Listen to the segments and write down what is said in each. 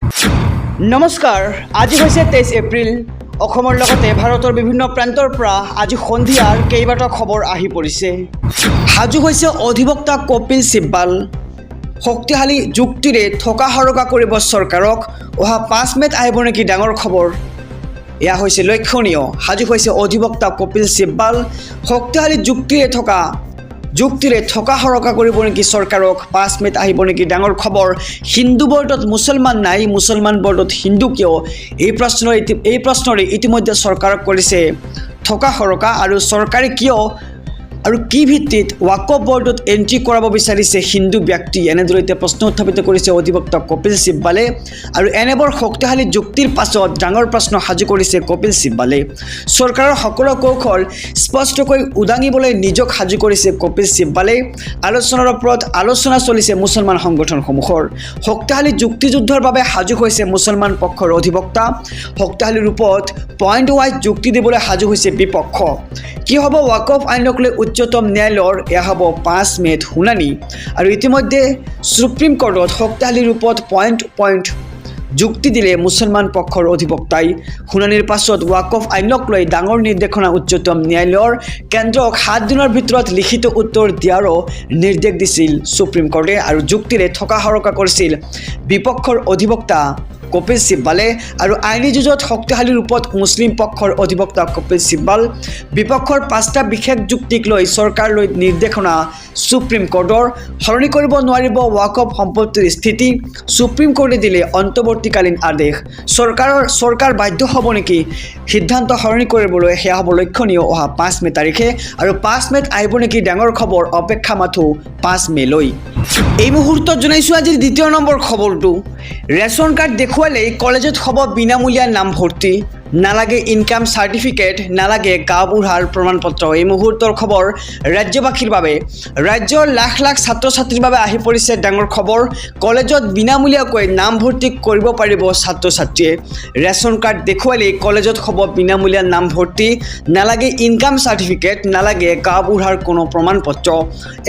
নমস্কাৰ, আজি হৈছে 23 এপ্ৰিল। অসমৰ লগতে ভাৰতৰ বিভিন্ন প্ৰান্তৰ পৰা আজি সন্ধিয়াৰ কেইবাটাও খবৰ আহি পৰিছে। সাজু হৈছে অধিবক্তা কপিল চিব্বাল। শক্তিশালী যুক্তিৰে থকা সৰকা কৰিব চৰকাৰক। অহা 5 মেত আহিব নেকি ডাঙৰ খবৰ? এয়া হৈছে লক্ষণীয়। সাজু হৈছে অধিবক্তা কপিল চিব্বাল। শক্তিশালী যুক্তিৰে থকা সৰকা কৰিব নেকি চৰকাৰক? 5 মেত আহিব নেকি ডাঙৰ খবৰ? হিন্দু বৰ্ডত মুছলমান নাই, মুছলমান বৰ্ডত হিন্দু কিয়? এই প্ৰশ্নৰে ইতিমধ্যে চৰকাৰক কৰিছে থকা সৰকা। আৰু চৰকাৰে কিয় আৰু কি ভিত্তিত ৱাকফ বৰ্ডত এণ্ট্ৰি কৰাব বিচাৰিছে হিন্দু ব্যক্তি? এনেদৰে এতিয়া প্ৰশ্ন উত্থাপিত কৰিছে অধিবক্তা কপিল চিব্বালে। আৰু এনেবোৰ শক্তিশালী যুক্তিৰ পাছত ডাঙৰ প্ৰশ্ন সাজু কৰিছে কপিল চিব্বালে। চৰকাৰৰ সকলো কৌশল স্পষ্টকৈ উদাঙিবলৈ নিজক সাজু কৰিছে কপিল চিব্বালে। আলোচনাৰ ওপৰত আলোচনা চলিছে মুছলমান সংগঠনসমূহৰ। শক্তিশালী যুক্তিযুদ্ধৰ বাবে সাজু হৈছে মুছলমান পক্ষৰ অধিবক্তা। শক্তিশালী ৰূপত পইণ্ট ৱাইজ যুক্তি দিবলৈ সাজু হৈছে বিপক্ষ। কি হ'ব ৱাকফ আইনক লৈ উচ্চতম ন্যায়ালয়ৰ? এয়া হ'ব 5 মেত শুনানি। আৰু ইতিমধ্যে সুপ্ৰিম কোৰ্টত শক্তিশালী ৰূপত পইণ্ট যুক্তি দিলে মুছলমান পক্ষৰ অধিবক্তাই। শুনানিৰ পাছত ৱাকফ আইনক লৈ ডাঙৰ নিৰ্দেশনা উচ্চতম ন্যায়ালয়ৰ। কেন্দ্ৰক 7 দিনৰ ভিতৰত লিখিত উত্তৰ দিয়াৰো নিৰ্দেশ দিছিল সুপ্ৰিম কোৰ্টে। আৰু যুক্তিৰে থকা সৰকা কৰিছিল বিপক্ষৰ অধিবক্তা কপিল চিব্বালে। আৰু আইনী যুঁজত শক্তিশালী ৰূপত মুছলিম পক্ষৰ অধিবক্তা কপিল চিব্বাল। বিপক্ষৰ 5টা বিশেষ যুক্তিক লৈ চৰকাৰলৈ নিৰ্দেশনা সুপ্ৰিম কোৰ্টৰ। সলনি কৰিব নোৱাৰিব ৱাকফ সম্পত্তিৰ স্থিতি। সুপ্ৰিম কোৰ্টে দিলে অন্তৱৰ্তীকালীন আদেশ। চৰকাৰ বাধ্য হ'ব নেকি সিদ্ধান্ত সলনি কৰিবলৈ? সেয়া হ'ব লক্ষণীয় অহা 5 মে তাৰিখে। আৰু 5 মেত আহিব নেকি ডাঙৰ খবৰ? অপেক্ষা মাথো 5 মেলৈ। এই মুহূৰ্তত জনাইছোঁ আজিৰ 2 নম্বৰ খবৰটো। ৰেচন কাৰ্ড দেখুৱালেই কলেজত হ'ব বিনামূলীয়া নামভৰ্তি। নালাগে ইনকাম চাৰ্টিফিকেট, নালাগে গাঁওবুঢ়াৰ প্ৰমাণপত্ৰ। এই মুহূৰ্তৰ খবৰ ৰাজ্যবাসীৰ বাবে। ৰাজ্যৰ লাখ লাখ ছাত্ৰ ছাত্ৰীৰ বাবে আহি পৰিছে ডাঙৰ খবৰ। কলেজত বিনামূলীয়াকৈ নামভৰ্তি কৰিব পাৰিব ছাত্ৰ ছাত্ৰীয়ে। ৰেচন কাৰ্ড দেখুৱালেই কলেজত হ'ব বিনামূলীয়া নামভৰ্তি। নালাগে ইনকাম চাৰ্টিফিকেট, নালাগে গাঁওবুঢ়াৰ কোনো প্ৰমাণপত্ৰ।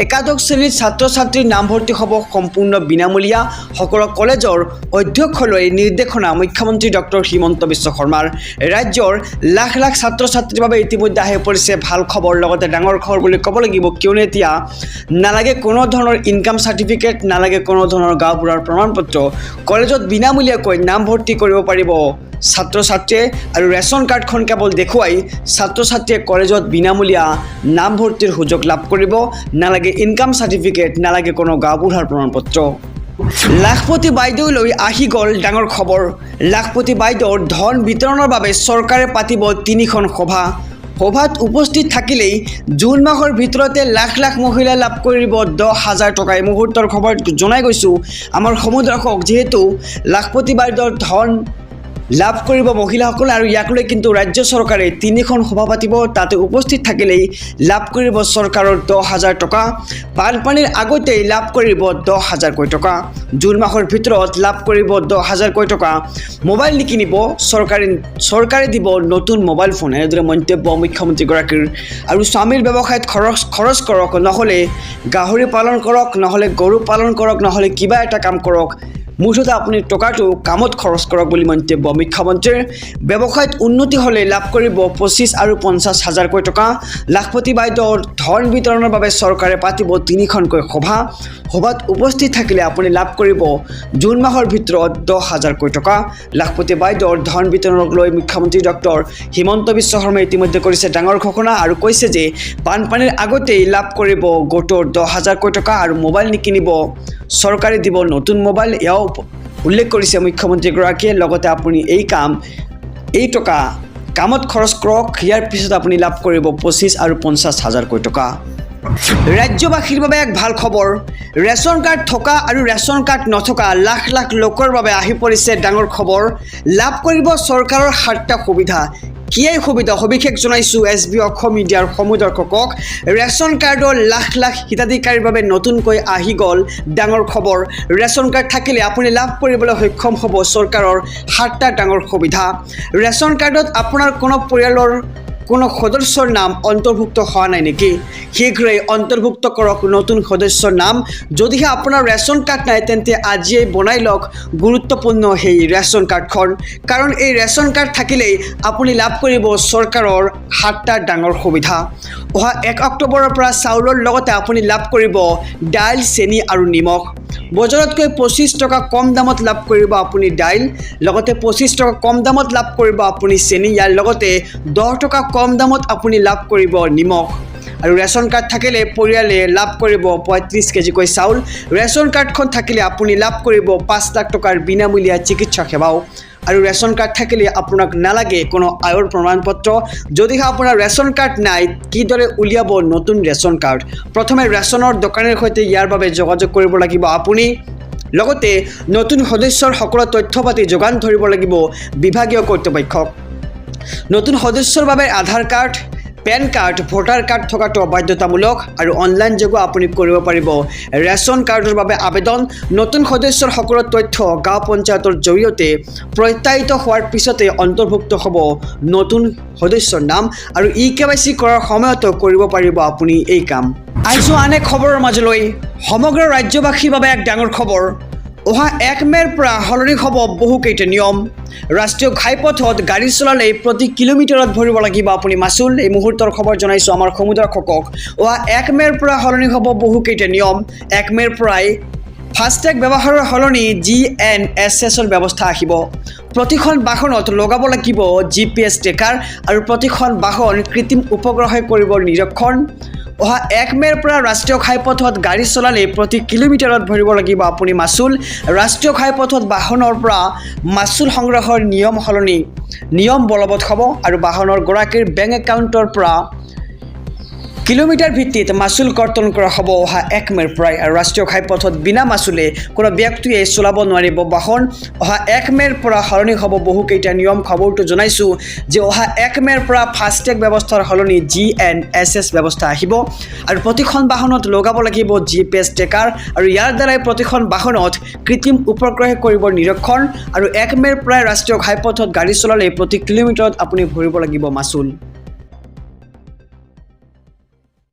একাদশ শ্ৰেণীৰ ছাত্ৰ ছাত্ৰীৰ নামভৰ্তি হ'ব সম্পূৰ্ণ বিনামূলীয়া। সকলো কলেজৰ অধ্যক্ষলৈ নিৰ্দেশনা মুখ্যমন্ত্ৰী ডক্টৰ হিমন্ত বিশ্ব শৰ্মাৰ। ৰাজ্যৰ লাখ লাখ ছাত্ৰ ছাত্ৰীৰ বাবে ইতিমধ্যে আহি পৰিছে ভাল খবৰ, লগতে ডাঙৰ খবৰ বুলি ক'ব লাগিব। কিয়নো এতিয়া নালাগে কোনো ধৰণৰ ইনকাম চাৰ্টিফিকেট, নালাগে কোনো ধৰণৰ গাঁওবুঢ়াৰ প্ৰমাণপত্ৰ। কলেজত বিনামূলীয়াকৈ নামভৰ্তি কৰিব পাৰিব ছাত্ৰ ছাত্ৰীয়ে। আৰু ৰেচন কাৰ্ডখন কেৱল দেখুৱাই ছাত্ৰ ছাত্ৰীয়ে কলেজত বিনামূলীয়া নামভৰ্তিৰ সুযোগ লাভ কৰিব। নালাগে ইনকাম চাৰ্টিফিকেট, নালাগে কোনো গাঁওবুঢ়াৰ প্ৰমাণপত্ৰ। লাখপতি বাইদেউলৈ আহি গ'ল ডাঙৰ খবৰ। লাখপতি বাইদেউৰ ধন বিতৰণৰ বাবে চৰকাৰে পাতিব 3খন সভা। সভাত উপস্থিত থাকিলেই জুন মাহৰ ভিতৰতে লাখ লাখ মহিলাই লাভ কৰিব 10,000 টকা। এই মুহূৰ্তৰ খবৰ জনাই গৈছোঁ আমাৰ সমুদ্ৰশক। যিহেতু লাখপতি বাইদেউৰ ধন লাভ কৰিব মহিলাসকলে, আৰু ইয়াক লৈ কিন্তু ৰাজ্য চৰকাৰে 3খন সভা পাতিব। তাতে উপস্থিত থাকিলেই লাভ কৰিব চৰকাৰৰ 10,000 টকা। বানপানীৰ আগতেই লাভ কৰিব 10,000কৈ টকা। জুন মাহৰ ভিতৰত লাভ কৰিব 10,000কৈ টকা। মোবাইল নিকিনিব চৰকাৰে দিব নতুন মোবাইল ফোন। এনেদৰে মন্তব্য মুখ্যমন্ত্ৰীগৰাকীৰ। আৰু স্বামীৰ ব্যৱসায়ত খৰচ কৰক, নহ'লে গাহৰি পালন কৰক, নহ'লে গৰু পালন কৰক, নহ'লে কিবা এটা কাম কৰক। মুঠতে আপুনি টকাটো কামত খৰচ কৰক বুলি মন্তব্য মুখ্যমন্ত্ৰীৰ। ব্যৱসায়ত উন্নতি হ'লে লাভ কৰিব 25 আৰু 50,000কৈ টকা। লাখপতি বাইদেউৰ ধন বিতৰণৰ বাবে চৰকাৰে পাতিব 3খনকৈ সভা। সভাত উপস্থিত থাকিলে আপুনি লাভ কৰিব জুন মাহৰ ভিতৰত 10,000কৈ টকা। লাখপতি বাইদেউৰ ধন বিতৰণক লৈ মুখ্যমন্ত্ৰী ডক্টৰ হিমন্ত বিশ্ব শৰ্মাই ইতিমধ্যে কৰিছে ডাঙৰ ঘোষণা। আৰু কৈছে যে বানপানীৰ আগতেই লাভ কৰিব গোটৰ 10,000কৈ টকা। আৰু মোবাইল নিকিনিব চৰকাৰে দিব নতুন মোবাইল। এয়াও উল্লেখ কৰিছে মুখ্যমন্ত্ৰীগৰাকীয়ে। লগতে আপুনি এই টকা কামত খৰচ কৰক, ইয়াৰ পিছত আপুনি লাভ কৰিব 25 আৰু 50,000কৈ টকা। ৰাজ্যবাসীৰ বাবে এক ভাল খবৰ। ৰেচন কাৰ্ড থকা আৰু ৰেচন কাৰ্ড নথকা লাখ লাখ লোকৰ বাবে আহি পৰিছে ডাঙৰ খবৰ। লাভ কৰিব চৰকাৰৰ 7টা সুবিধা। কি এই সুবিধা? সবিশেষ জনাইছোঁ SB অসম মিডিয়াৰ সমুদৰ্শকক। ৰেচন কাৰ্ডৰ লাখ লাখ হিতাধিকাৰীৰ বাবে নতুনকৈ আহি গ'ল ডাঙৰ খবৰ। ৰেচন কাৰ্ড থাকিলে আপুনি লাভ কৰিবলৈ সক্ষম হ'ব চৰকাৰৰ 7টা ডাঙৰ সুবিধা। ৰেচন কাৰ্ডত আপোনাৰ কোনো পৰিয়ালৰ কোনো সদস্যৰ নাম অন্তৰ্ভুক্ত হোৱা নাই নেকি শীঘ্ৰেই অন্তৰ্ভুক্ত কৰক নতুন সদস্যৰ নাম যদিহে আপোনাৰ ৰেচন কাৰ্ড নাই তেন্তে আজিয়েই বনাই লওক গুৰুত্বপূৰ্ণ সেই ৰেচন কাৰ্ডখন কাৰণ এই ৰেচন কাৰ্ড থাকিলেই আপুনি লাভ কৰিব চৰকাৰৰ 7টা ডাঙৰ সুবিধা অহা 1 অক্টোবৰৰ পৰা চাউলৰ লগতে আপুনি লাভ কৰিব দাইল চেনি আৰু নিমখ বজাৰতকৈ 25 টকা কম দামত লাভ কৰিব আপুনি দাইল লগতে 25 টকা কম দামত লাভ কৰিব আপুনি চেনি ইয়াৰ লগতে 10 টকা কম দামত আপুনি লাভ কৰিব নিমখ আৰু ৰেচন কাৰ্ড থাকিলে পৰিয়ালে লাভ কৰিব 35 কেজিকৈ চাউল ৰেচন কাৰ্ডখন থাকিলে আপুনি লাভ কৰিব 5 লাখ টকাৰ বিনামূলীয়া চিকিৎসা সেৱাও আৰু ৰেচন কাৰ্ড থাকিলে আপোনাক নালাগে কোনো আয়ৰ প্ৰমাণপত্ৰ যদিহে আপোনাৰ ৰেচন কাৰ্ড নাই কিদৰে উলিয়াব নতুন ৰেচন কাৰ্ড প্ৰথমে ৰেচনৰ দোকানৰ সৈতে ইয়াৰ বাবে যোগাযোগ কৰিব লাগিব আপুনি লগতে নতুন সদস্যৰ সকলো তথ্য পাতি যোগান ধৰিব লাগিব বিভাগীয় কৰ্তৃপক্ষক নতুন সদস্যৰ বাবে Aadhaar card PAN card voter card থকাটো বাধ্যতামূলক আৰু অনলাইন যোগে আপুনি কৰিব পাৰিব ৰেচন কাৰ্ডৰ বাবে আবেদন নতুন সদস্যৰ সকলো তথ্য গাঁও পঞ্চায়তৰ জৰিয়তে প্ৰত্যায়িত হোৱাৰ পিছতে অন্তৰ্ভুক্ত হ'ব নতুন সদস্যৰ নাম আৰু EKYC কৰাৰ সময়তো কৰিব পাৰিব আপুনি এই কাম আইছো আন এক খবৰৰ মাজলৈ সমগ্ৰ ৰাজ্যবাসীৰ বাবে এক ডাঙৰ খবৰ অহা 1 মেৰ পৰা সলনি হ'ব বহুকেইটা নিয়ম ৰাষ্ট্ৰীয় ঘাইপথত গাড়ী চলালে প্ৰতি কিলোমিটাৰত ভৰিব লাগিব আপুনি মাচুল এই মুহূৰ্তৰ খবৰ জনাইছো আমাৰ সমুদ্ৰখকক অহা 1 মেৰ পৰা সলনি হ'ব বহুকেইটা নিয়ম 1 মেৰ পৰাই ফাষ্টেগ ব্যৱহাৰৰ সলনি GNSSৰ ব্যৱস্থা আহিব প্ৰতিখন বাহনত লগাব লাগিব GPS ট্ৰেকাৰ আৰু প্ৰতিখন বাহন কৃত্ৰিম উপগ্ৰহে কৰিব নিৰীক্ষণ অহা 1 মেৰ পৰা ৰাষ্ট্ৰীয় ঘাইপথত গাড়ী চলালে প্ৰতি কিলোমিটাৰত ভৰিব লাগিব আপুনি মাচুল ৰাষ্ট্ৰীয় ঘাইপথত বাহনৰ পৰা মাচুল সংগ্ৰহৰ নিয়ম সলনি নিয়ম বলবৎ হ'ব আৰু বাহনৰ গৰাকীৰ বেংক একাউণ্টৰ পৰা কিলোমিটাৰ ভিত্তিত মাচুল কৰ্তন কৰা হ'ব অহা 1 মেৰ পৰা আৰু ৰাষ্ট্ৰীয় ঘাইপথত বিনা মাচুলে কোনো ব্যক্তিয়ে চলাব নোৱাৰিব বাহন অহা 1 মেৰ পৰা সলনি হ'ব বহুকেইটা নিয়ম খবৰটো জনাইছো যে অহা 1 মেৰ পৰা ফাষ্টেগ ব্যৱস্থাৰ সলনি GNSS ব্যৱস্থা আহিব আৰু প্ৰতিখন বাহনত লগাব লাগিব GPS ট্ৰেকাৰ আৰু ইয়াৰ দ্বাৰাই প্ৰতিখন বাহনত কৃত্ৰিম উপগ্ৰহে কৰিব নিৰীক্ষণ আৰু 1 মেৰ পৰা ৰাষ্ট্ৰীয় ঘাইপথত গাড়ী চলালে প্ৰতি কিলোমিটাৰত আপুনি ভৰিব লাগিব মাচুল